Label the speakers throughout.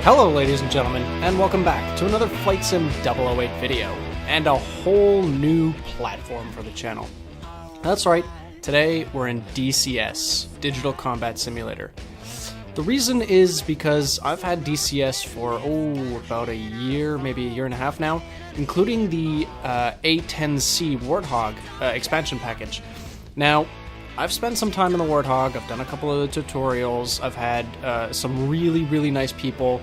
Speaker 1: Hello ladies and gentlemen, and welcome back to another Flight Sim 008 video, and a whole new platform for the channel. That's right, today we're in DCS, Digital Combat Simulator. The reason is because I've had DCS for, about a year, maybe a year and a half now, including the A10C Warthog expansion package. Now, I've spent some time in the Warthog, I've done a couple of the tutorials, I've had some really nice people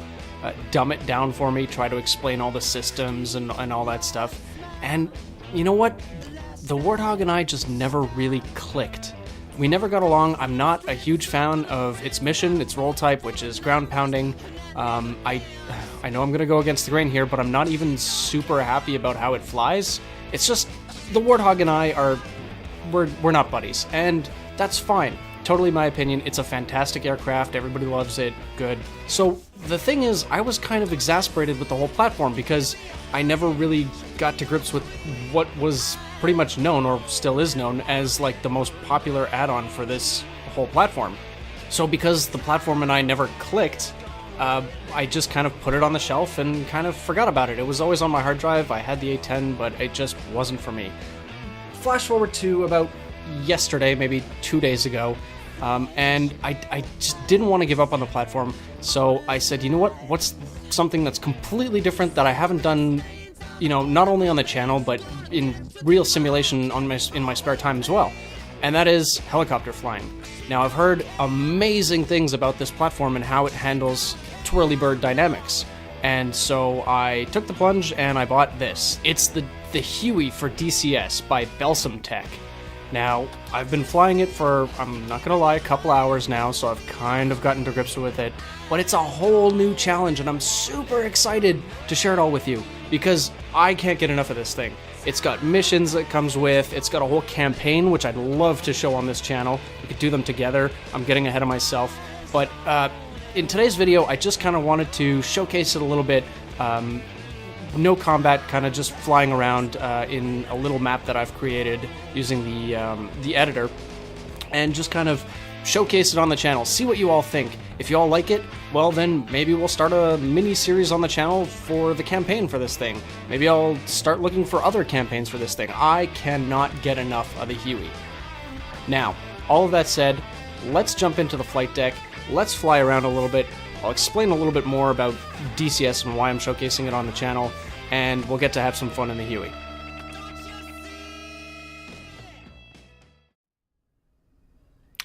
Speaker 1: dumb it down for me, try to explain all the systems and all that stuff. And you know what? The Warthog and I just never really clicked. We never got along. I'm not a huge fan of its mission, its role type, which is ground pounding. I know I'm gonna go against the grain here, but I'm not even super happy about how it flies. It's just, the Warthog and I we're not buddies, and that's fine. Totally my opinion. It's a fantastic aircraft. Everybody loves it. Good. So the thing is, I was kind of exasperated with the whole platform because I never really got to grips with what was pretty much known, or still is known, as like the most popular add-on for this whole platform. So because the platform and I never clicked, I just kind of put it on the shelf and kind of forgot about it. It was always on my hard drive. I had the A10, but it just wasn't for me. Flash forward to about yesterday, maybe 2 days ago, and I just didn't want to give up on the platform, so I said, you know what, what's something that's completely different that I haven't done, you know, not only on the channel, but in real simulation in my spare time as well, and that is helicopter flying. Now, I've heard amazing things about this platform and how it handles Twirlybird dynamics, and so I took the plunge and I bought this. It's the Huey for DCS by BelSimTek. Now, I've been flying it for, I'm not gonna lie, a couple hours now, so I've kind of gotten to grips with it, but it's a whole new challenge, and I'm super excited to share it all with you, because I can't get enough of this thing. It's got missions that comes with, it's got a whole campaign, which I'd love to show on this channel. We could do them together. I'm getting ahead of myself, but in today's video, I just kind of wanted to showcase it a little bit. No combat, kind of just flying around in a little map that I've created using the editor, and just kind of showcase it on the channel. See what you all think. If you all like it, well then maybe we'll start a mini-series on the channel for the campaign for this thing. Maybe I'll start looking for other campaigns for this thing. I cannot get enough of the Huey. Now, all of that said, let's jump into the flight deck. Let's fly around a little bit. I'll explain a little bit more about DCS and why I'm showcasing it on the channel, and we'll get to have some fun in the Huey.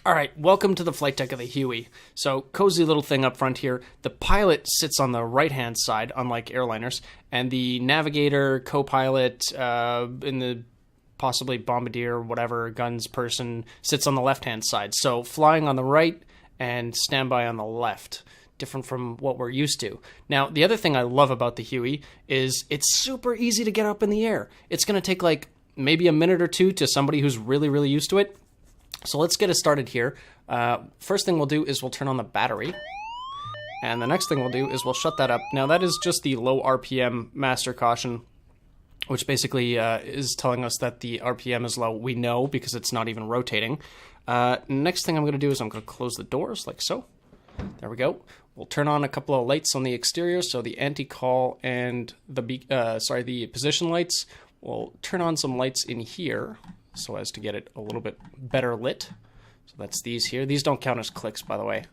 Speaker 1: Alright, welcome to the flight deck of the Huey. So, cozy little thing up front here. The pilot sits on the right-hand side, unlike airliners, and the navigator, co-pilot, in the possibly bombardier, whatever, guns person, sits on the left-hand side. So, flying on the right and standby on the left. Different from what we're used to. Now, the other thing I love about the Huey is it's super easy to get up in the air. It's going to take like maybe a minute or two to somebody who's really used to it. So let's get it started here. First thing we'll do is we'll turn on the battery. And the next thing we'll do is we'll shut that up. Now, that is just the low RPM master caution, which basically is telling us that the RPM is low. We know because it's not even rotating. Next thing I'm going to do is I'm going to close the doors like so. There we go. We'll turn on a couple of lights on the exterior, so the anti-call and the position lights. We'll turn on some lights in here so as to get it a little bit better lit. So that's these here. These don't count as clicks, by the way,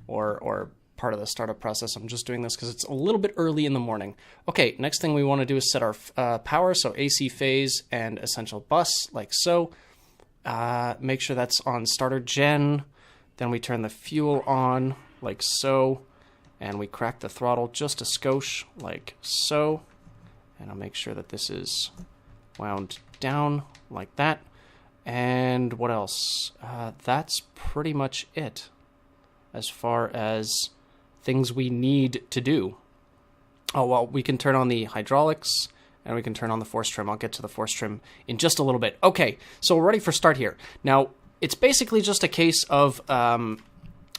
Speaker 1: or part of the startup process. I'm just doing this because it's a little bit early in the morning. Okay, next thing we want to do is set our power, so AC phase and essential bus, like so. Make sure that's on starter gen. Then we turn the fuel on, like so, and we crack the throttle just a skosh, like so. And I'll make sure that this is wound down, like that. And what else? That's pretty much it, as far as things we need to do. Oh, well, we can turn on the hydraulics, and we can turn on the force trim. I'll get to the force trim in just a little bit. Okay, so we're ready for start here. Now, it's basically just a case of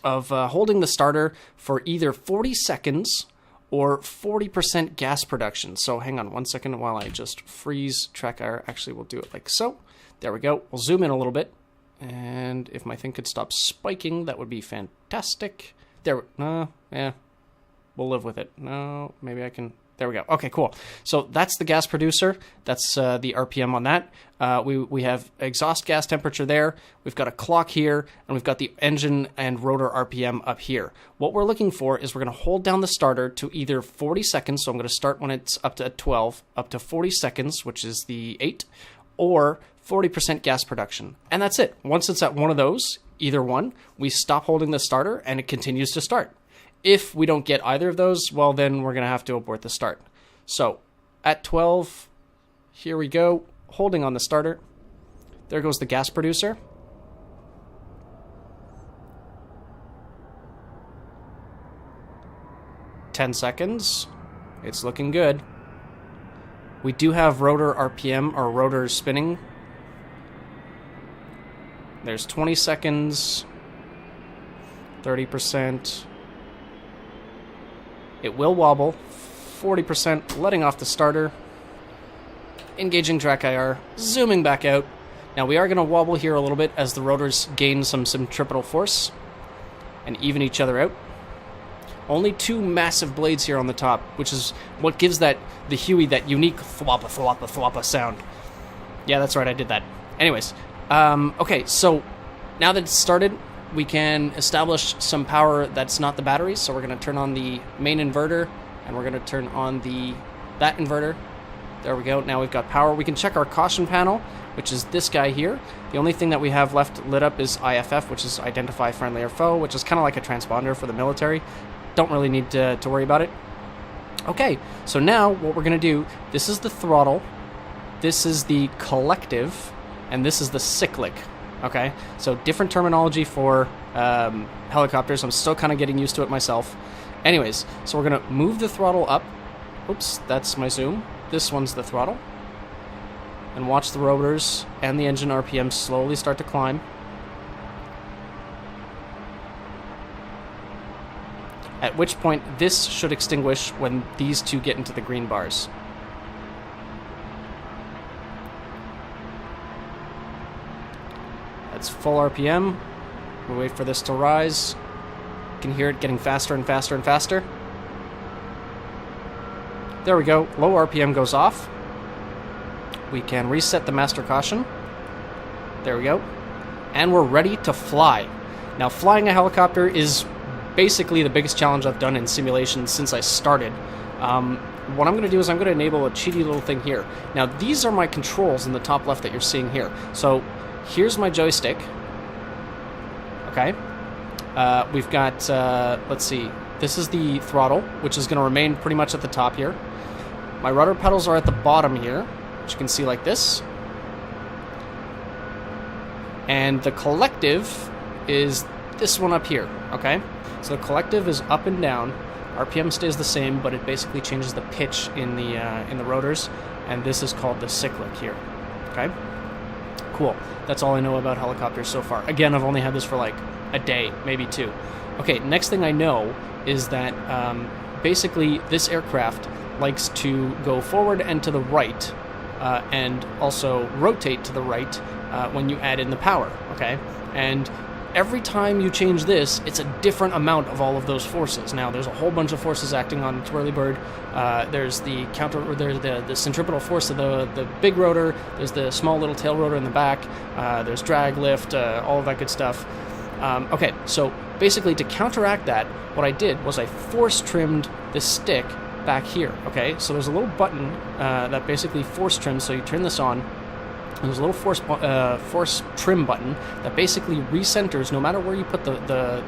Speaker 1: holding the starter for either 40 seconds or 40% gas production. So hang on 1 second while I just freeze track error. Actually, we'll do it like so. There we go. We'll zoom in a little bit. And if my thing could stop spiking, that would be fantastic. There, yeah. We'll live with it. No, maybe I can... There we go. Okay, cool. So that's the gas producer. That's the RPM on that. We have exhaust gas temperature there. We've got a clock here, and we've got the engine and rotor RPM up here. What we're looking for is we're going to hold down the starter to either 40 seconds, so I'm going to start when it's up to 12, up to 40 seconds, which is the 8, or 40% gas production. And that's it. Once it's at one of those, either one, we stop holding the starter, and it continues to start. If we don't get either of those, well, then we're going to have to abort the start. So, at 12, here we go, holding on the starter. There goes the gas producer. "10 seconds. It's looking good. We do have rotor RPM, or rotor spinning. There's 20 seconds. 30%. It will wobble. 40%, letting off the starter. Engaging track IR, zooming back out. Now we are going to wobble here a little bit as the rotors gain some centripetal force and even each other out. Only 2 massive blades here on the top, which is what gives the Huey that unique thwappa thwappa thwappa sound. Yeah, that's right, I did that. Anyways, okay, so now that it's started, we can establish some power that's not the batteries. So we're going to turn on the main inverter, and we're going to turn on that inverter. There we go. Now we've got power. We can check our caution panel, which is this guy here. The only thing that we have left lit up is IFF, which is Identify Friendly or Foe, which is kind of like a transponder for the military. Don't really need to worry about it. Okay, so now what we're going to do, this is the throttle, this is the collective, and this is the cyclic. Okay, so different terminology for helicopters. I'm still kind of getting used to it myself. Anyways, so we're going to move the throttle up. Oops, that's my zoom. This one's the throttle. And watch the rotors and the engine RPM slowly start to climb. At which point, this should extinguish when these two get into the green bars. That's full RPM. We wait for this to rise. You can hear it getting faster and faster and faster. There we go. Low RPM goes off. We can reset the master caution. There we go. And we're ready to fly. Now, flying a helicopter is basically the biggest challenge I've done in simulation since I started. What I'm going to do is I'm going to enable a cheaty little thing here. Now, these are my controls in the top left that you're seeing here. So, here's my joystick. Okay. We've got, let's see, this is the throttle, which is going to remain pretty much at the top here. My rudder pedals are at the bottom here, which you can see like this. And the collective is this one up here, okay? So the collective is up and down. RPM stays the same, but it basically changes the pitch in the rotors, and this is called the cyclic here, okay? Cool. That's all I know about helicopters so far. Again, I've only had this for like a day, maybe 2. Okay, next thing I know is that basically this aircraft likes to go forward and to the right, and also rotate to the right when you add in the power, okay? And every time you change this, it's a different amount of all of those forces. Now, there's a whole bunch of forces acting on Twirlybird. There's the there's the centripetal force of the big rotor. There's the small little tail rotor in the back. There's drag, lift, all of that good stuff. Okay, so basically to counteract that, what I did was I force trimmed this stick back here, okay? So there's a little button that basically force trims, so you turn this on, and there's a little force trim button that basically recenters no matter where you put the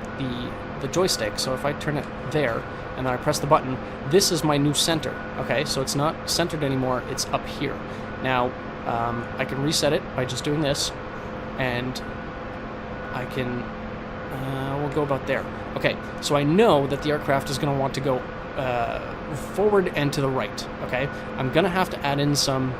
Speaker 1: joystick. So if I turn it there, and then I press the button, this is my new center, okay? So it's not centered anymore, it's up here. Now, I can reset it by just doing this, and I can, we'll go about there. Okay, so I know that the aircraft is going to want to go forward and to the right, okay? I'm going to have to add in some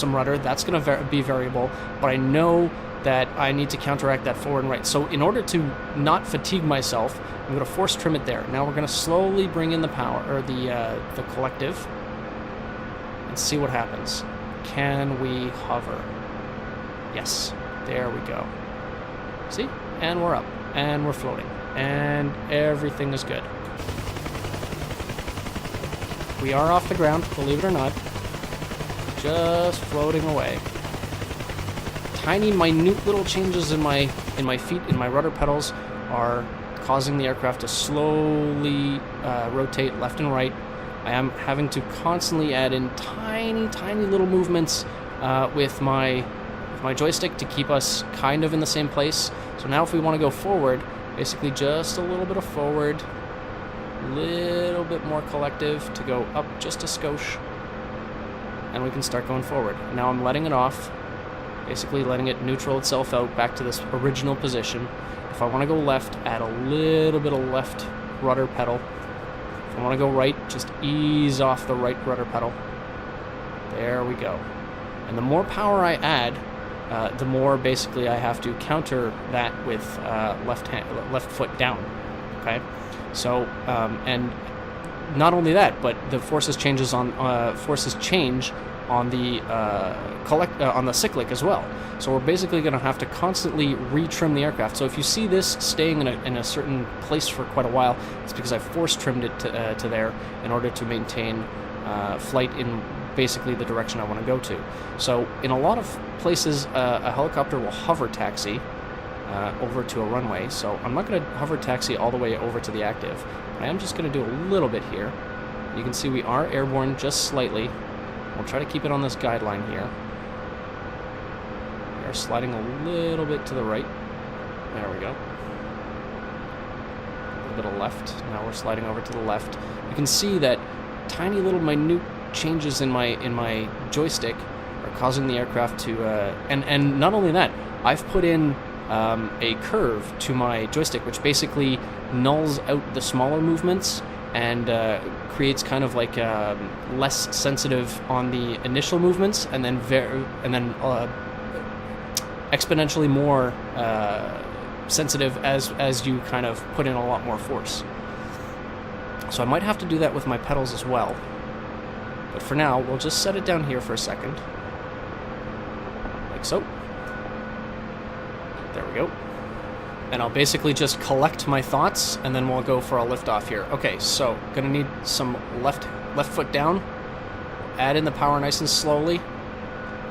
Speaker 1: rudder. That's going to be variable, but I know that I need to counteract that forward and right. So in order to not fatigue myself, I'm going to force trim it there. Now we're going to slowly bring in the power, or the collective, and see what happens. Can we hover? Yes, there we go. See? And we're up, and we're floating, and everything is good. we are off the ground, believe it or not. Just floating away. Tiny, minute little changes in my feet, in my rudder pedals, are causing the aircraft to slowly rotate left and right. I am having to constantly add in tiny, tiny little movements with my joystick to keep us kind of in the same place. So now if we want to go forward, basically just a little bit of forward, little bit more collective to go up just a skosh, and we can start going forward. Now I'm letting it off, basically letting it neutral itself out back to this original position. If I want to go left, add a little bit of left rudder pedal. If I want to go right, just ease off the right rudder pedal. There we go. And the more power I add, the more basically I have to counter that with left foot down. Okay, so and not only that, but the forces change on the on the cyclic as well. So we're basically going to have to constantly retrim the aircraft. So if you see this staying in a certain place for quite a while, it's because I force trimmed it to there in order to maintain flight in basically the direction I want to go to. So in a lot of places, a helicopter will hover taxi over to a runway. So I'm not going to hover taxi all the way over to the active. I am just going to do a little bit here. You can see we are airborne just slightly. We'll try to keep it on this guideline here. We are sliding a little bit to the right. There we go. A little bit of left. Now we're sliding over to the left. You can see that tiny little minute changes in my joystick are causing the aircraft to and not only that, I've put in a curve to my joystick which basically nulls out the smaller movements and creates kind of like less sensitive on the initial movements, and then exponentially more sensitive as you kind of put in a lot more force. So I might have to do that with my pedals as well. But for now, we'll just set it down here for a second. Like so. There we go. And I'll basically just collect my thoughts, and then we'll go for a liftoff here. Okay, so gonna need some left foot down. Add in the power nice and slowly.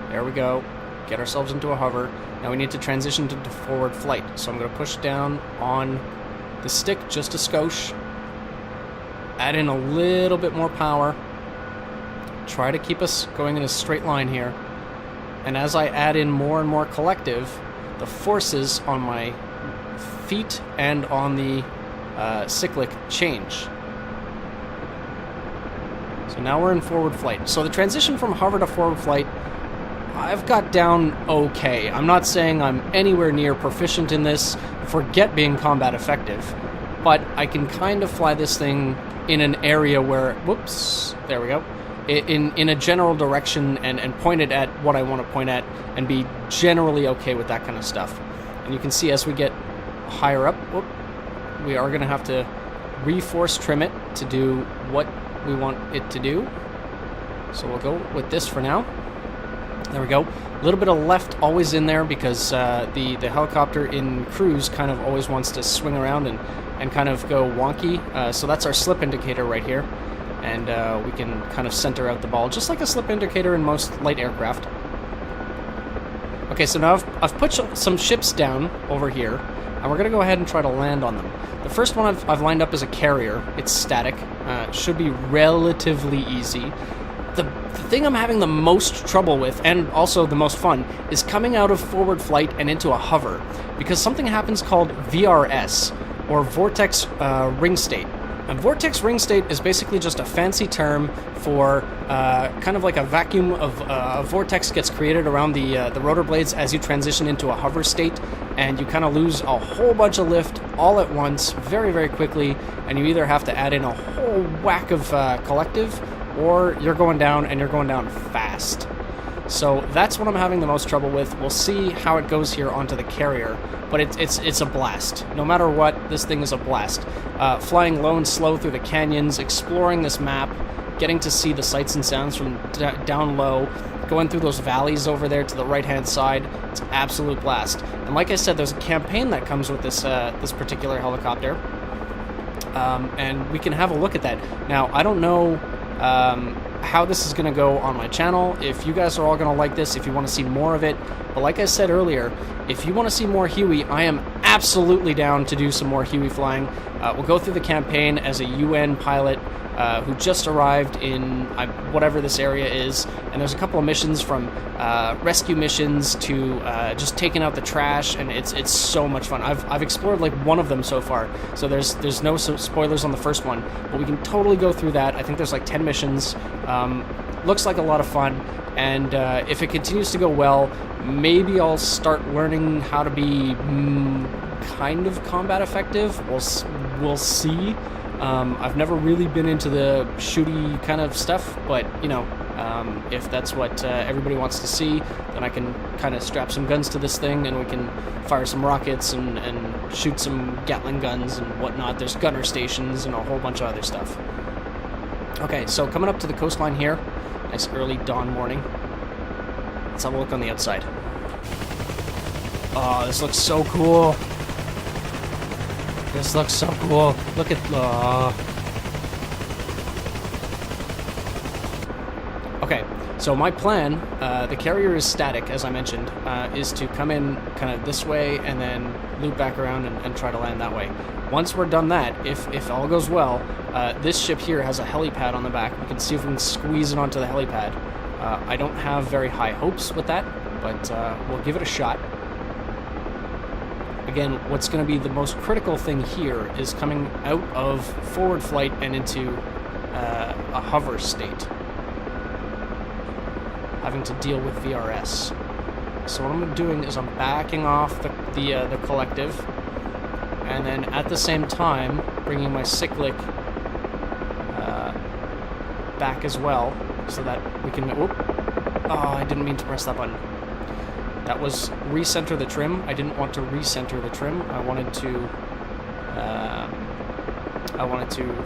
Speaker 1: There we go. Get ourselves into a hover. Now we need to transition to forward flight. So I'm gonna push down on the stick just a skosh. Add in a little bit more power. Try to keep us going in a straight line here. And as I add in more and more collective, the forces on my feet and on the cyclic change. So now we're in forward flight. So the transition from hover to forward flight, I've got down okay. I'm not saying I'm anywhere near proficient in this. Forget being combat effective. But I can kind of fly this thing in an area where, whoops, there we go, in a general direction and point it at what I want to point at and be generally okay with that kind of stuff. And you can see as we get higher up, we are going to have to reforce trim it to do what we want it to do. So we'll go with this for now. There we go. A little bit of left always in there because the helicopter in cruise kind of always wants to swing around and kind of go wonky. So that's our slip indicator right here. And we can kind of center out the ball, just like a slip indicator in most light aircraft. Okay, so now I've put some ships down over here, and we're going to go ahead and try to land on them. The first one I've lined up is a carrier. It's static. Should be relatively easy. The thing I'm having the most trouble with, and also the most fun, is coming out of forward flight and into a hover, because something happens called VRS, or Vortex Ring State. And vortex ring state is basically just a fancy term for kind of like a vacuum of a vortex gets created around the rotor blades as you transition into a hover state, and you kind of lose a whole bunch of lift all at once very, very quickly, and you either have to add in a whole whack of collective, or you're going down, and you're going down fast. So that's what I'm having the most trouble with. We'll see how it goes here onto the carrier, but it's a blast. No matter what, this thing is a blast. Flying low and slow through the canyons, exploring this map, getting to see the sights and sounds from down low, going through those valleys over there to the right-hand side. It's an absolute blast. And like I said, there's a campaign that comes with this this particular helicopter, and we can have a look at that. Now, I don't know how this is going to go on my channel, if you guys are all going to like this, if you want to see more of it. But like I said earlier, if you want to see more Huey, I am absolutely down to do some more Huey flying. We'll go through the campaign as a UN pilot who just arrived in whatever this area is, and there's a couple of missions from rescue missions to just taking out the trash, and it's so much fun. I've explored like one of them so far, so there's no spoilers on the first one, but we can totally go through that. I think there's like 10 missions. Looks like a lot of fun, and if it continues to go well, maybe I'll start learning how to be kind of combat effective. We'll see. I've never really been into the shooty kind of stuff, but, you know, if that's what everybody wants to see, then I can kind of strap some guns to this thing, and we can fire some rockets and shoot some Gatling guns and whatnot. There's gunner stations and a whole bunch of other stuff. Okay, so coming up to the coastline here, nice early dawn morning. Let's have a look on the outside. Oh, this looks so cool. This looks so cool. Look at... Okay, so my plan, the carrier is static, as I mentioned, is to come in kind of this way and then loop back around and try to land that way. Once we're done that, if all goes well, this ship here has a helipad on the back. We can see if we can squeeze it onto the helipad. I don't have very high hopes with that, but we'll give it a shot. Again, what's going to be the most critical thing here is coming out of forward flight and into a hover state, having to deal with VRS. So what I'm doing is I'm backing off the collective, and then at the same time bringing my cyclic back as well, so that we can... Whoop. Oh, I didn't mean to press that button. That was recenter the trim. I didn't want to recenter the trim. I wanted to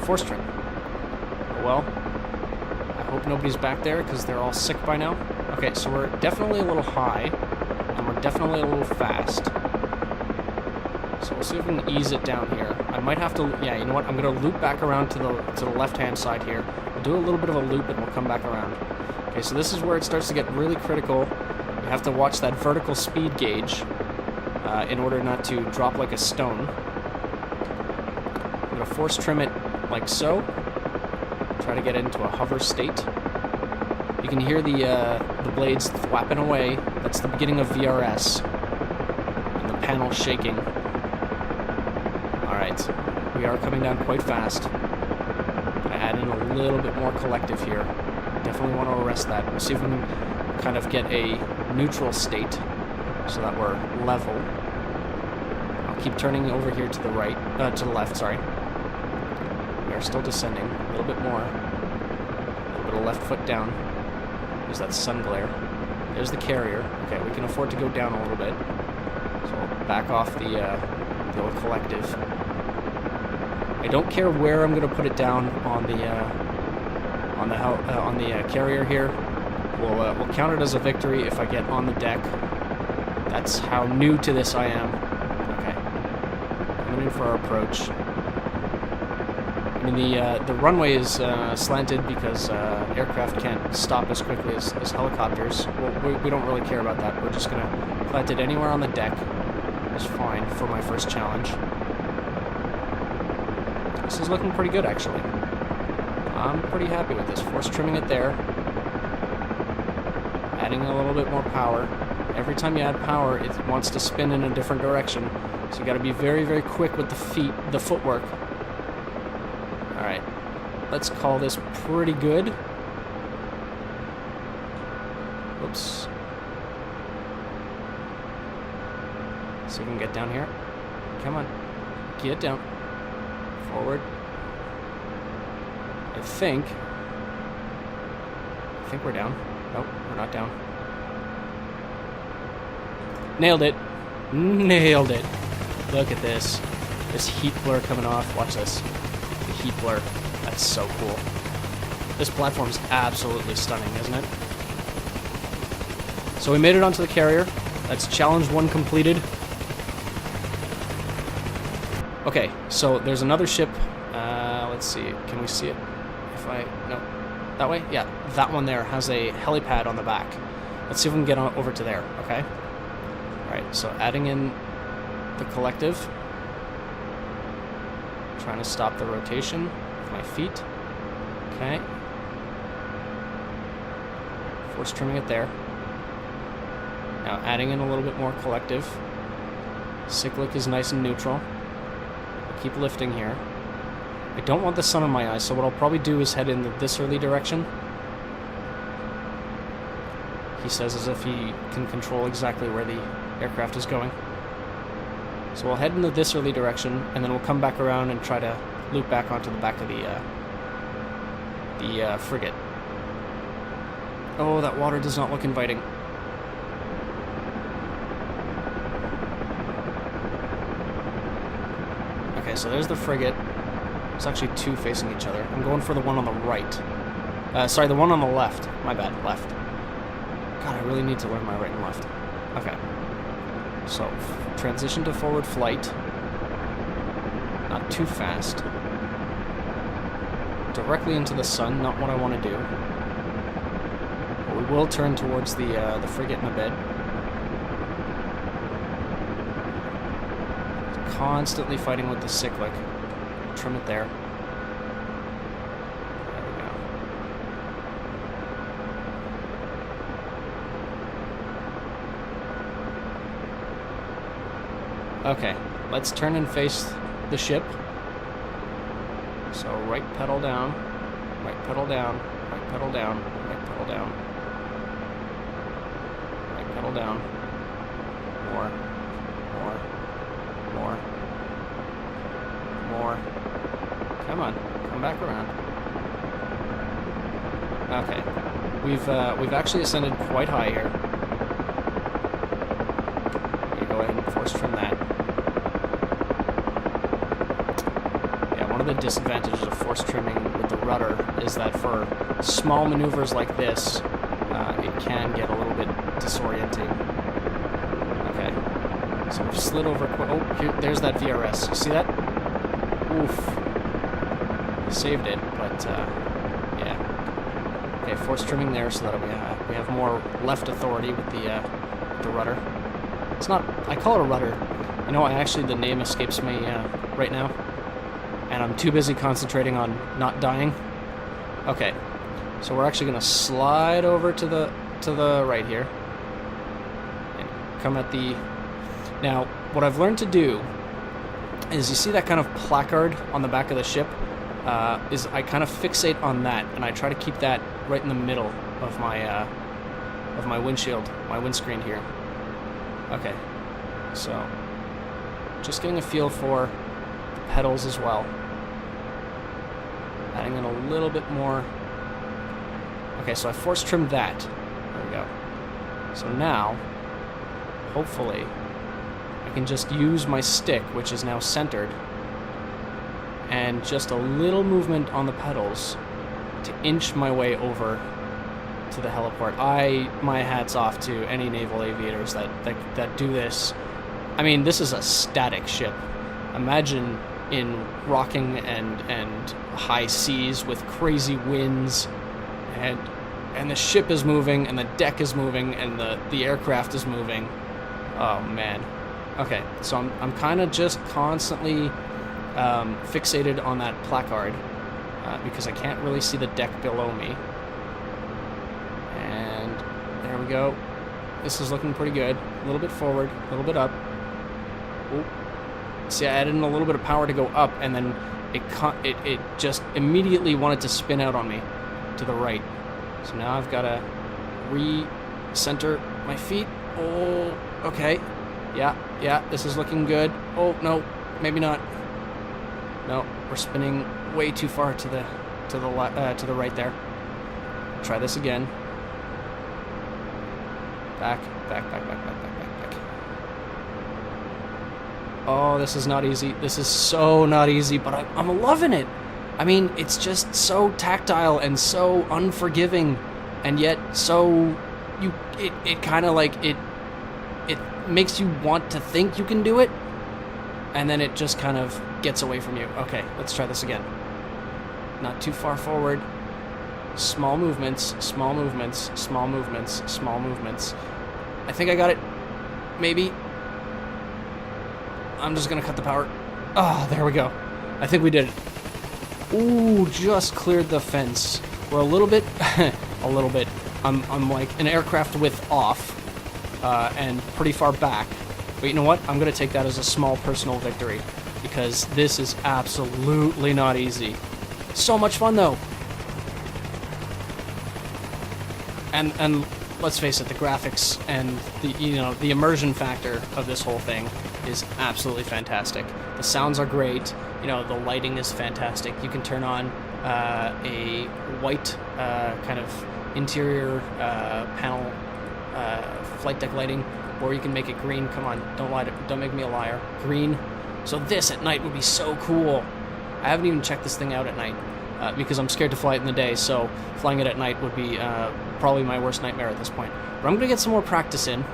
Speaker 1: force trim. Oh well. I hope nobody's back there because they're all sick by now. Okay, so we're definitely a little high, and we're definitely a little fast. So we'll see if we can ease it down here. I might have to... Yeah, you know what? I'm going to loop back around to the left-hand side here. We'll do a little bit of a loop, and we'll come back around. Okay, so this is where it starts to get really critical. You have to watch that vertical speed gauge in order not to drop like a stone. I'm going to force trim it like so. Try to get it into a hover state. You can hear the blades thwapping away. That's the beginning of VRS. And the panel shaking. Alright, we are coming down quite fast. I add in a little bit more collective here. Definitely want to arrest that. We'll see if we can kind of get a neutral state so that we're level. I'll keep turning over here to the right, to the left, sorry. We are still descending a little bit more. A little bit of left foot down. There's that sun glare. There's the carrier. Okay, we can afford to go down a little bit. So I'll back off the old collective. I don't care where I'm going to put it down on the carrier here. We'll count it as a victory if I get on the deck. That's how new to this I am. Okay. Coming in for our approach. I mean, the runway is slanted because aircraft can't stop as quickly as helicopters. Well, we don't really care about that. We're just going to plant it anywhere on the deck. It's fine for my first challenge. This is looking pretty good, actually. I'm pretty happy with this. Force trimming it there. Adding a little bit more power. Every time you add power, it wants to spin in a different direction. So you got to be very, very quick with the footwork. All right, let's call this pretty good. Oops. So we can get down here. Come on, get down. Forward. I think we're down. Nope, we're not down. Nailed it. Nailed it. Look at this. This heat blur coming off. Watch this. The heat blur. That's so cool. This platform is absolutely stunning, isn't it? So we made it onto the carrier. That's challenge 1 completed. Okay, so there's another ship. Let's see. Can we see it? No. That way? Yeah, that one there has a helipad on the back. Let's see if we can get on over to there, okay? Alright, so adding in the collective. Trying to stop the rotation with my feet. Okay. Force trimming it there. Now adding in a little bit more collective. Cyclic is nice and neutral. I'll keep lifting here. I don't want the sun on my eyes, so what I'll probably do is head in this early direction. He says as if he can control exactly where the aircraft is going. So we'll head into this early direction, and then we'll come back around and try to loop back onto the back of the frigate. Oh, that water does not look inviting. Okay, so there's the frigate. It's actually two facing each other. I'm going for the one on the right. Sorry, the one on the left. My bad, left. God, I really need to learn my right and left. Okay. So, transition to forward flight. Not too fast. Directly into the sun, not what I want to do. But we will turn towards the frigate in a bit. Constantly fighting with the cyclic. Trim it there. There we go. Okay, let's turn and face the ship. So right pedal down, right pedal down, right pedal down, right pedal down, right pedal down. More. Come on, come back around. Okay, we've actually ascended quite high here. We go ahead and force trim that. Yeah, one of the disadvantages of force trimming with the rudder is that for small maneuvers like this, it can get a little bit disorienting. Okay, so we've slid over. Oh, here, there's that VRS. You see that? Oof. Saved it, but yeah. Okay, force trimming there so that we have more left authority with the rudder. It's not. I call it a rudder. You know, the name escapes me right now, and I'm too busy concentrating on not dying. Okay, so we're actually gonna slide over to the right here, and come at the. Now, what I've learned to do is, you see that kind of placard on the back of the ship? Is I kind of fixate on that, and I try to keep that right in the middle of my windshield, my windscreen here. Okay, so just getting a feel for the pedals as well. Adding in a little bit more. Okay, so I force trimmed that. There we go. So now, hopefully, I can just use my stick, which is now centered, and just a little movement on the pedals to inch my way over to the heliport. My hat's off to any naval aviators that do this. I mean, this is a static ship. Imagine in rocking and high seas with crazy winds, and the ship is moving, and the deck is moving, and the aircraft is moving. Oh man. Okay, so I'm kind of just constantly fixated on that placard because I can't really see the deck below me. And there we go. This is looking pretty good. A little bit forward, a little bit up. Ooh. See, I added in a little bit of power to go up, and then it just immediately wanted to spin out on me to the right. So now I've got to re-center my feet. Oh, okay. Yeah, this is looking good. Oh, no, maybe not. No, we're spinning way too far to the right there. Try this again. Back. Oh, this is not easy. This is so not easy, but I'm loving it. I mean, it's just so tactile and so unforgiving, and yet so it kind of like it makes you want to think you can do it, and then it just kind of gets away from you. Okay, let's try this again. Not too far forward. Small movements, small movements, small movements, small movements. I think I got it. Maybe. I'm just gonna cut the power. Ah, there we go. I think we did it. Ooh, just cleared the fence. We're a little bit, a little bit. I'm like an aircraft width off, and pretty far back. But you know what? I'm gonna take that as a small personal victory, because this is absolutely not easy. So much fun though. And let's face it, the graphics and the immersion factor of this whole thing is absolutely fantastic. The sounds are great. The lighting is fantastic. You can turn on a white kind of interior panel flight deck lighting, or you can make it green. Come on, don't make me a liar. Green. So this at night would be so cool. I haven't even checked this thing out at night because I'm scared to fly it in the day. So flying it at night would be probably my worst nightmare at this point. But I'm gonna get some more practice in.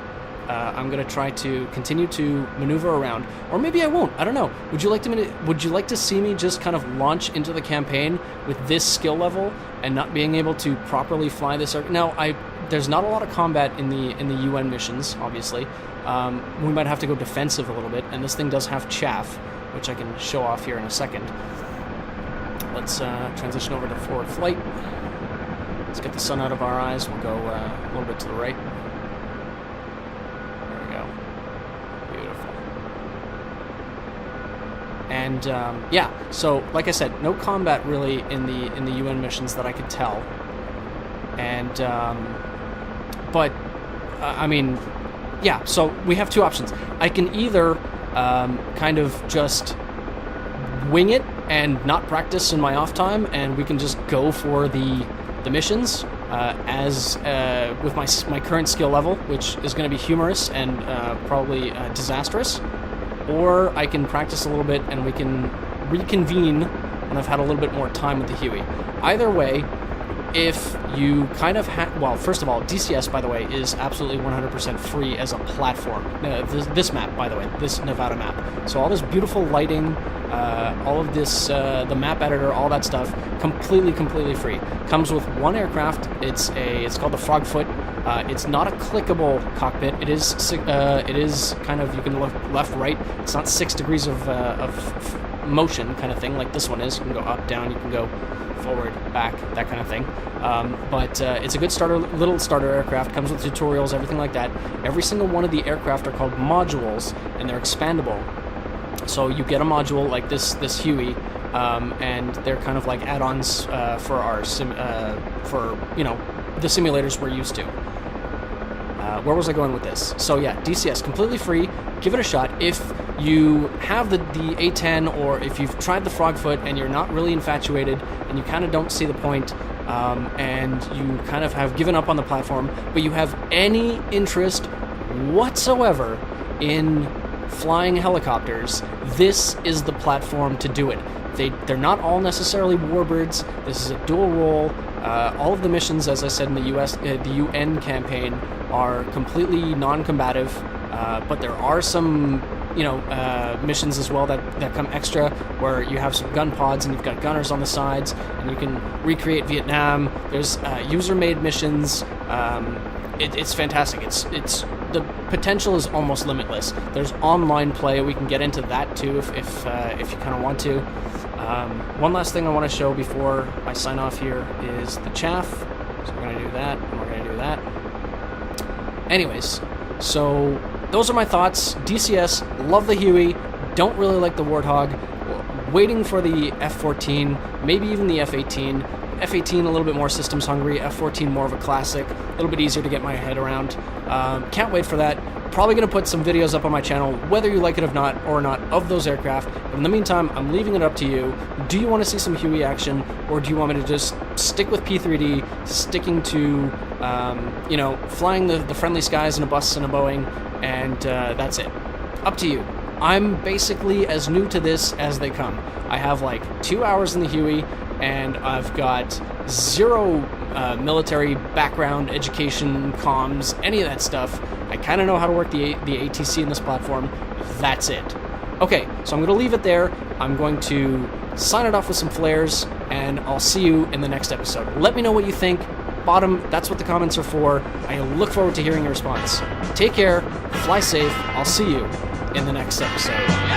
Speaker 1: I'm gonna try to continue to maneuver around, or maybe I won't. I don't know. Would you like to see me just kind of launch into the campaign with this skill level and not being able to properly fly this? Now, there's not a lot of combat in the UN missions. Obviously, we might have to go defensive a little bit, and this thing does have chaff, which I can show off here in a second. Let's transition over to forward flight. Let's get the sun out of our eyes. We'll go a little bit to the right. There we go. Beautiful. And yeah, so like I said, no combat really in the UN missions that I could tell. And but I mean, yeah. So we have two options. I can either kind of just wing it and not practice in my off time, and we can just go for the missions as with my current skill level, which is going to be humorous and probably disastrous. Or I can practice a little bit and we can reconvene when I've had a little bit more time with the Huey. Either way, if you kind of well, first of all, DCS, by the way, is absolutely 100% free as a platform. This map, by the way, this Nevada map. So all this beautiful lighting, all of this, the map editor, all that stuff, completely free. Comes with one aircraft. It's called the Frogfoot. It's not a clickable cockpit. It is kind of, you can look left, right. It's not 6 degrees of motion kind of thing like this one is. You can go up, down. You can go forward, back, that kind of thing. But it's a good little starter aircraft. Comes with tutorials, everything like that. Every single one of the aircraft are called modules, and they're expandable. So you get a module like this Huey, and they're kind of like add-ons for our the simulators we're used to. Where was I going with this? So yeah, DCS, completely free. Give it a shot. If you have the A10, or if you've tried the Frogfoot and you're not really infatuated and you kind of don't see the point, and you kind of have given up on the platform, but you have any interest whatsoever in flying helicopters, this is the platform to do it. They're not all necessarily warbirds. This is a dual role. All of the missions, as I said in the UN campaign, are completely non-combative, but there are some missions as well that come extra, where you have some gun pods and you've got gunners on the sides, and you can recreate Vietnam. There's user-made missions. It's fantastic. It's the potential is almost limitless. There's online play. We can get into that too if you kind of want to. One last thing I want to show before I sign off here is the chaff. So we're going to do that, and we're going to do that. Anyways, so those are my thoughts. DCS, love the Huey, don't really like the Warthog. Waiting for the F-14, maybe even the F-18. F-18 a little bit more systems hungry, F-14 more of a classic, a little bit easier to get my head around. Can't wait for that. Probably going to put some videos up on my channel, whether you like it or not, of those aircraft. But in the meantime, I'm leaving it up to you. Do you want to see some Huey action, or do you want me to just stick with P3D, sticking to, flying the friendly skies in a bus and a Boeing, and that's it? Up to you. I'm basically as new to this as they come. I have like 2 hours in the Huey, and I've got zero military background, education, comms, any of that stuff. I kind of know how to work the ATC in this platform. That's it. Okay, so I'm going to leave it there. I'm going to sign it off with some flares, and I'll see you in the next episode. Let me know what you think. Bottom, that's what the comments are for. I look forward to hearing your response. Take care, fly safe, I'll see you in the next episode.